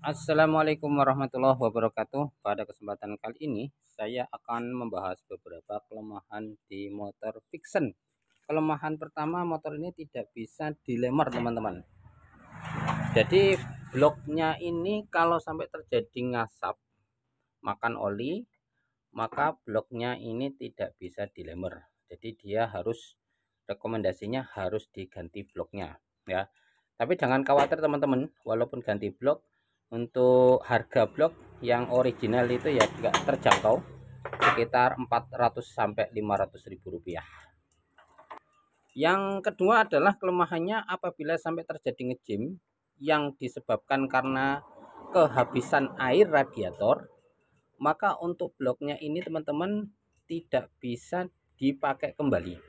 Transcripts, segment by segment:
Assalamualaikum warahmatullahi wabarakatuh. Pada kesempatan kali ini, saya akan membahas beberapa kelemahan di motor Vixen. Kelemahan pertama, motor ini tidak bisa dilemar, teman-teman. Jadi, bloknya ini kalau sampai terjadi ngasap, makan oli, maka bloknya ini tidak bisa dilemar. Jadi, dia harus rekomendasinya harus diganti bloknya, ya. Tapi jangan khawatir teman-teman, walaupun ganti blok, untuk harga blok yang original itu ya juga terjangkau, sekitar 400 sampai 500 ribu rupiah. Yang kedua adalah kelemahannya apabila sampai terjadi ngejim yang disebabkan karena kehabisan air radiator, maka untuk bloknya ini teman-teman tidak bisa dipakai kembali.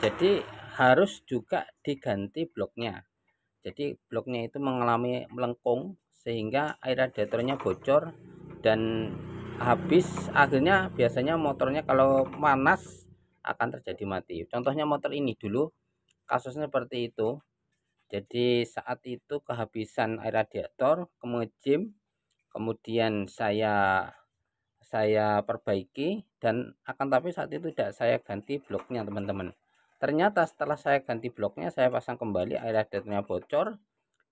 Jadi harus juga diganti bloknya. Jadi bloknya itu mengalami melengkung sehingga air radiatornya bocor dan habis, akhirnya biasanya motornya kalau panas akan terjadi mati. Contohnya motor ini dulu kasusnya seperti itu. Jadi saat itu kehabisan air radiator, kemudian saya perbaiki, dan akan tapi saat itu tidak saya ganti bloknya teman-teman. Ternyata setelah saya ganti bloknya, saya pasang kembali, air radiatornya bocor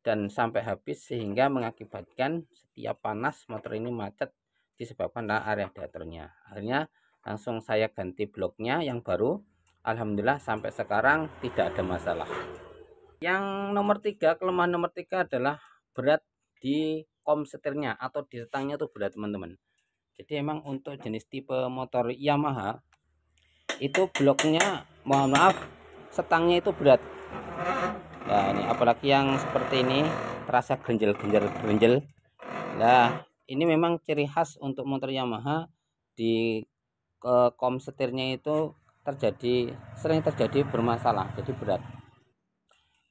dan sampai habis sehingga mengakibatkan setiap panas motor ini macet disebabkan air radiatornya. Akhirnya langsung saya ganti bloknya yang baru. Alhamdulillah sampai sekarang tidak ada masalah. Yang nomor 3, kelemahan nomor 3 adalah berat di kom setirnya atau di stangnya itu berat teman-teman. Jadi emang untuk jenis tipe motor Yamaha itu bloknya, mohon maaf, setangnya itu berat. Nah ini apalagi yang seperti ini terasa grenjel. Nah ini memang ciri khas untuk motor Yamaha, di kom setirnya itu sering terjadi bermasalah, jadi berat.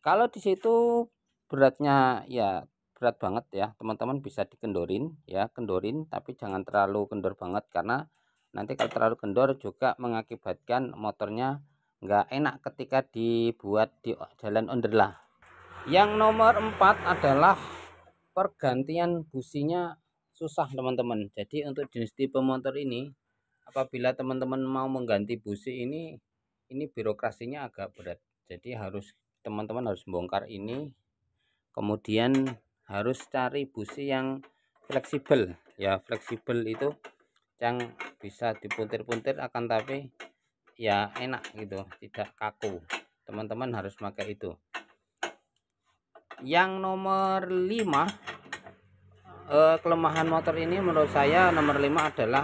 Kalau di situ beratnya ya berat banget ya, teman-teman bisa dikendorin ya, kendorin tapi jangan terlalu kendor banget, karena nanti kalau terlalu kendor juga mengakibatkan motornya nggak enak ketika dibuat di jalan underlah. Yang nomor 4 adalah pergantian businya susah teman-teman. Jadi untuk jenis tipe motor ini, apabila teman-teman mau mengganti busi ini birokrasinya agak berat. Jadi teman-teman harus bongkar ini, kemudian harus cari busi yang fleksibel ya. Fleksibel itu yang bisa dipuntir-puntir akan tapi ya enak gitu, tidak kaku. Teman-teman harus pakai itu. Yang nomor 5, kelemahan motor ini menurut saya nomor 5 adalah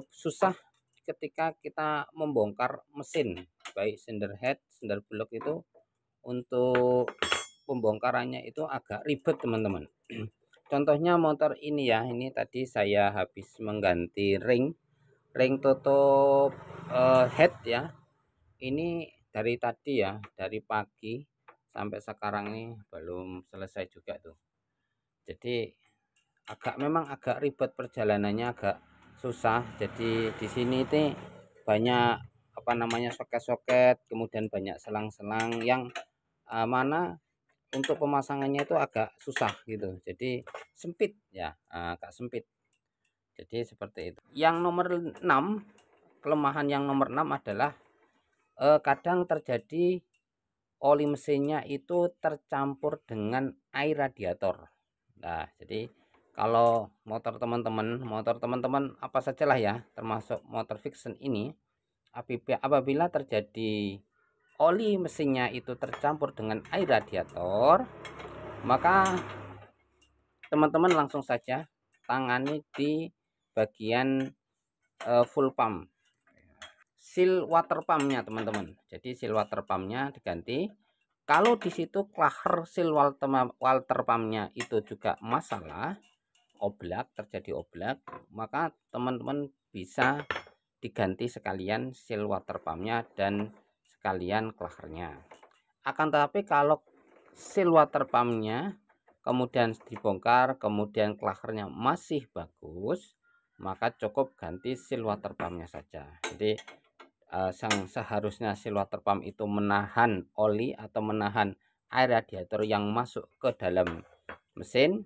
susah ketika kita membongkar mesin, baik cylinder head, cylinder block. Itu untuk pembongkarannya itu agak ribet teman-teman. Contohnya motor ini ya, ini tadi saya habis mengganti ring tutup head ya. Ini dari tadi ya, dari pagi sampai sekarang ini belum selesai juga tuh. Jadi memang agak ribet perjalanannya, agak susah. Jadi di sini itu banyak soket-soket, kemudian banyak selang-selang yang mana untuk pemasangannya itu agak susah gitu. Jadi sempit ya, agak sempit. Jadi seperti itu. Yang nomor 6, kelemahan yang nomor 6 adalah kadang terjadi oli mesinnya itu tercampur dengan air radiator. Nah, jadi kalau motor teman-teman apa sajalah ya, termasuk motor Vixen ini, apabila terjadi oli mesinnya itu tercampur dengan air radiator, maka teman-teman langsung saja tangani di bagian full pump, seal water pumpnya teman-teman. Jadi seal water pumpnya diganti. Kalau di situ klaher seal water pumpnya itu juga masalah, terjadi oblak, maka teman-teman bisa diganti sekalian seal water pumpnya dan sekalian klahernya. Akan tetapi kalau seal water pumpnya kemudian dibongkar, kemudian klahernya masih bagus, maka cukup ganti seal water pumpnya saja. Jadi seharusnya seal water pump itu menahan oli atau menahan air radiator yang masuk ke dalam mesin,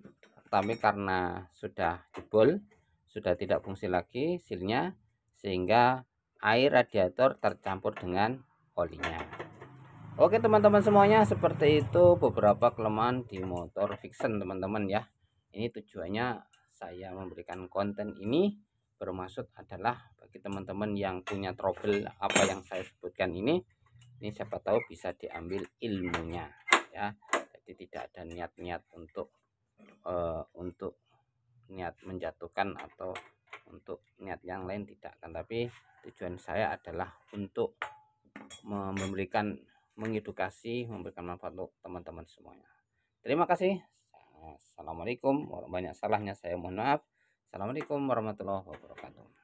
tapi karena sudah jebol, sudah tidak fungsi lagi silnya, sehingga air radiator tercampur dengan olinya. Oke teman-teman semuanya, seperti itu beberapa kelemahan di motor Vixen teman-teman ya. Ini tujuannya saya memberikan konten ini bermaksud adalah bagi teman-teman yang punya trouble apa yang saya sebutkan ini siapa tahu bisa diambil ilmunya ya. Jadi tidak ada niat-niat untuk niat menjatuhkan atau untuk niat yang lain, tidak kan, tapi tujuan saya adalah untuk memberikan mengedukasi, memberikan manfaat untuk teman-teman semuanya. Terima kasih. Assalamualaikum. Banyak salahnya saya mohon maaf. Assalamualaikum warahmatullahi wabarakatuh.